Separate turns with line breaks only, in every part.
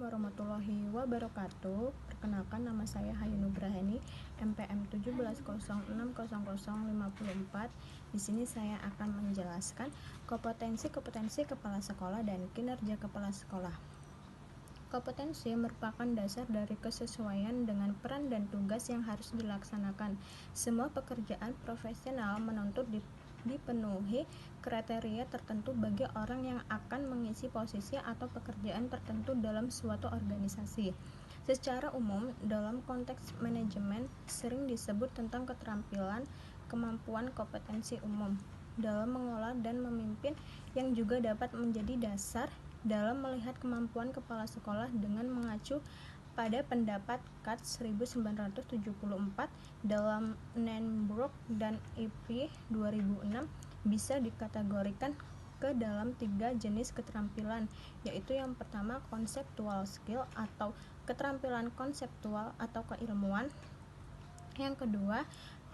warahmatullahi wabarakatuh. Perkenalkan, nama saya Hayun Nugraheni, MPM 17060054. Di sini saya akan menjelaskan kompetensi-kompetensi kepala sekolah dan kinerja kepala sekolah. Kompetensi merupakan dasar dari kesesuaian dengan peran dan tugas yang harus dilaksanakan. Semua pekerjaan profesional menuntut dipenuhi kriteria tertentu bagi orang yang akan mengisi posisi atau pekerjaan tertentu dalam suatu organisasi. Secara umum, dalam konteks manajemen sering disebut tentang keterampilan, kemampuan, kompetensi umum dalam mengelola dan memimpin yang juga dapat menjadi dasar dalam melihat kemampuan kepala sekolah dengan mengacu pada pendapat Katz 1974 dalam Nanbrook dan Ivy 2006 bisa dikategorikan ke dalam 3 jenis keterampilan, yaitu yang pertama conceptual skill atau keterampilan konseptual atau keilmuan, yang kedua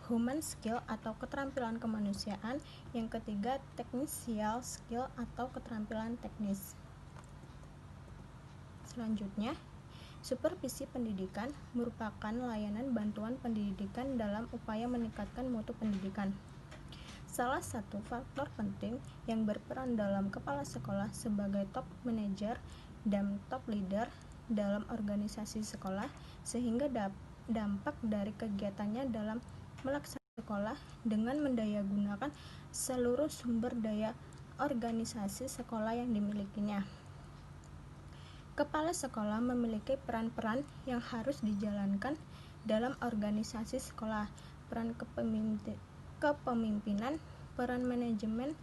human skill atau keterampilan kemanusiaan, yang ketiga technical skill atau keterampilan teknis. Selanjutnya, supervisi pendidikan merupakan layanan bantuan pendidikan dalam upaya meningkatkan mutu pendidikan. Salah satu faktor penting yang berperan dalam kepala sekolah sebagai top manager dan top leader dalam organisasi sekolah, sehingga dampak dari kegiatannya dalam melaksanakan sekolah dengan mendayagunakan seluruh sumber daya organisasi sekolah yang dimilikinya. Kepala sekolah memiliki peran-peran yang harus dijalankan dalam organisasi sekolah. Peran kepemimpinan, peran manajemen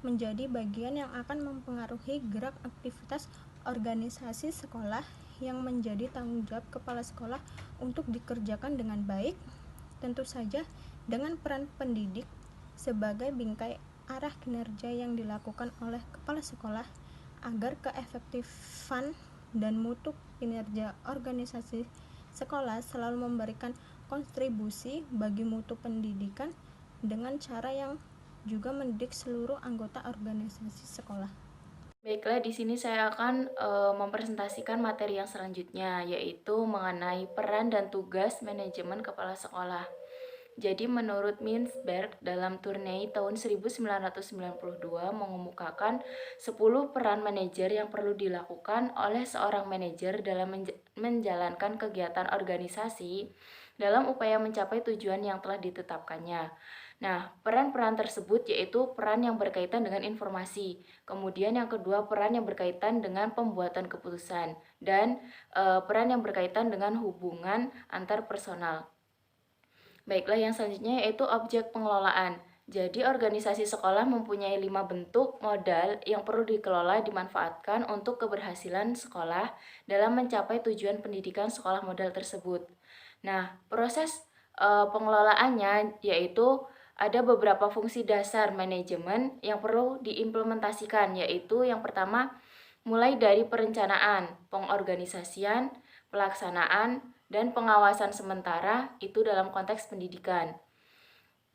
menjadi bagian yang akan mempengaruhi gerak aktivitas organisasi sekolah yang menjadi tanggung jawab kepala sekolah untuk dikerjakan dengan baik. Tentu saja dengan peran pendidik sebagai bingkai arah kinerja yang dilakukan oleh kepala sekolah agar keefektifan dan mutu kinerja organisasi sekolah selalu memberikan kontribusi bagi mutu pendidikan dengan cara yang juga mendidik seluruh anggota organisasi sekolah.
Baiklah, di sini saya akan mempresentasikan materi yang selanjutnya, yaitu mengenai peran dan tugas manajemen kepala sekolah. Jadi menurut Mintzberg dalam Tournai tahun 1992 mengemukakan 10 peran manajer yang perlu dilakukan oleh seorang manajer dalam menjalankan kegiatan organisasi dalam upaya mencapai tujuan yang telah ditetapkannya. Nah, peran-peran tersebut yaitu peran yang berkaitan dengan informasi, kemudian yang kedua peran yang berkaitan dengan pembuatan keputusan, dan peran yang berkaitan dengan hubungan antar personal. Baiklah, yang selanjutnya yaitu objek pengelolaan. Jadi organisasi sekolah mempunyai 5 bentuk modal yang perlu dikelola dimanfaatkan untuk keberhasilan sekolah dalam mencapai tujuan pendidikan sekolah modal tersebut. Nah, proses pengelolaannya yaitu ada beberapa fungsi dasar manajemen yang perlu diimplementasikan, yaitu yang pertama mulai dari perencanaan, pengorganisasian, pelaksanaan, dan pengawasan sementara itu dalam konteks pendidikan.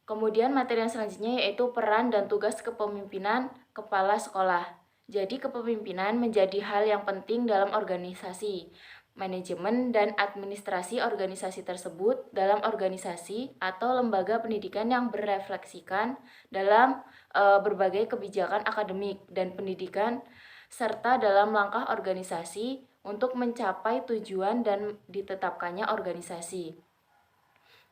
Kemudian materi yang selanjutnya yaitu peran dan tugas kepemimpinan kepala sekolah. Jadi kepemimpinan menjadi hal yang penting dalam organisasi. Manajemen dan administrasi organisasi tersebut dalam organisasi atau lembaga pendidikan yang berefleksikan dalam berbagai kebijakan akademik dan pendidikan serta dalam langkah organisasi untuk mencapai tujuan dan ditetapkannya organisasi.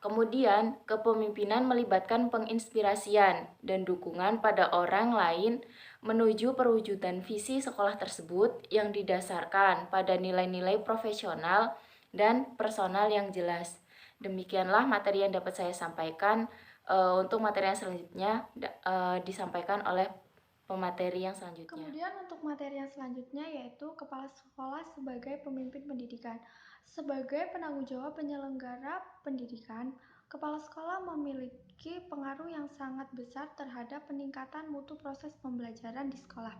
Kemudian, kepemimpinan melibatkan penginspirasian dan dukungan pada orang lain menuju perwujudan visi sekolah tersebut yang didasarkan pada nilai-nilai profesional dan personal yang jelas. Demikianlah materi yang dapat saya sampaikan. Untuk materi yang selanjutnya disampaikan oleh pemateri yang selanjutnya.
Kemudian untuk materi yang selanjutnya yaitu kepala sekolah sebagai pemimpin pendidikan. Sebagai penanggung jawab penyelenggara pendidikan, kepala sekolah memiliki pengaruh yang sangat besar terhadap peningkatan mutu proses pembelajaran di sekolah.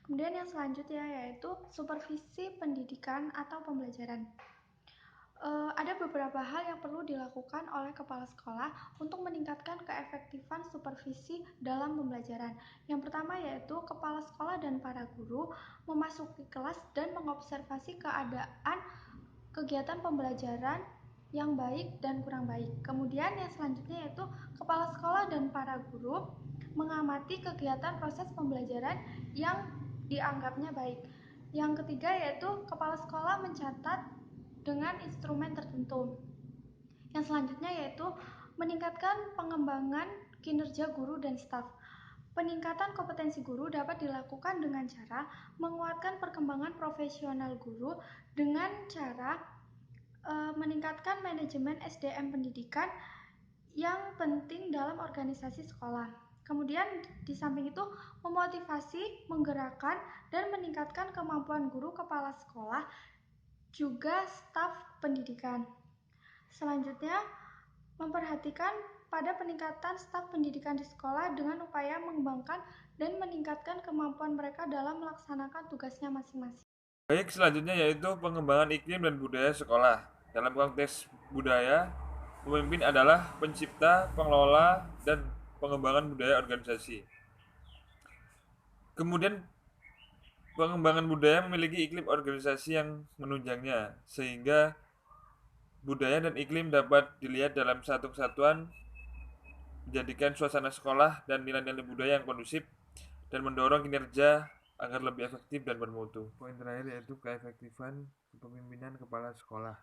Kemudian yang selanjutnya yaitu supervisi pendidikan atau pembelajaran. Ada beberapa hal yang perlu dilakukan oleh kepala sekolah untuk meningkatkan keefektifan supervisi dalam pembelajaran. Yang pertama yaitu kepala sekolah dan para guru memasuki kelas dan mengobservasi keadaan kegiatan pembelajaran yang baik dan kurang baik. Kemudian yang selanjutnya yaitu kepala sekolah dan para guru mengamati kegiatan proses pembelajaran yang dianggapnya baik. Yang ketiga yaitu kepala sekolah mencatat dengan instrumen tertentu. Yang selanjutnya yaitu meningkatkan pengembangan kinerja guru dan staf. Peningkatan kompetensi guru dapat dilakukan dengan cara menguatkan perkembangan profesional guru dengan cara meningkatkan manajemen SDM pendidikan yang penting dalam organisasi sekolah. Kemudian di samping itu memotivasi, menggerakkan, dan meningkatkan kemampuan guru, kepala sekolah, juga staf pendidikan. Selanjutnya, memperhatikan pada peningkatan staf pendidikan di sekolah dengan upaya mengembangkan dan meningkatkan kemampuan mereka dalam melaksanakan tugasnya masing-masing.
Baik, selanjutnya yaitu pengembangan iklim dan budaya sekolah. Dalam konteks budaya, pemimpin adalah pencipta, pengelola, dan pengembangan budaya organisasi. Kemudian pengembangan budaya memiliki iklim organisasi yang menunjangnya, sehingga budaya dan iklim dapat dilihat dalam satu kesatuan, menjadikan suasana sekolah dan nilai-nilai budaya yang kondusif, dan mendorong kinerja agar lebih efektif dan bermutu. Poin terakhir yaitu keefektifan kepemimpinan kepala sekolah.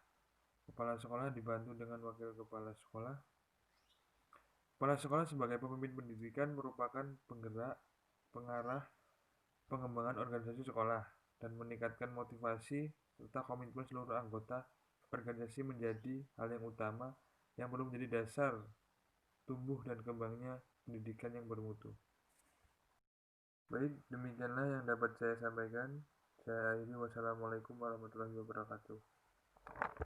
Kepala sekolah dibantu dengan wakil kepala sekolah. Kepala sekolah sebagai pemimpin pendidikan merupakan penggerak, pengarah, pengembangan organisasi sekolah, dan meningkatkan motivasi serta komitmen seluruh anggota organisasi menjadi hal yang utama yang perlu menjadi dasar tumbuh dan kembangnya pendidikan yang bermutu. Baik, demikianlah yang dapat saya sampaikan. Saya akhiri. Wassalamualaikum warahmatullahi wabarakatuh.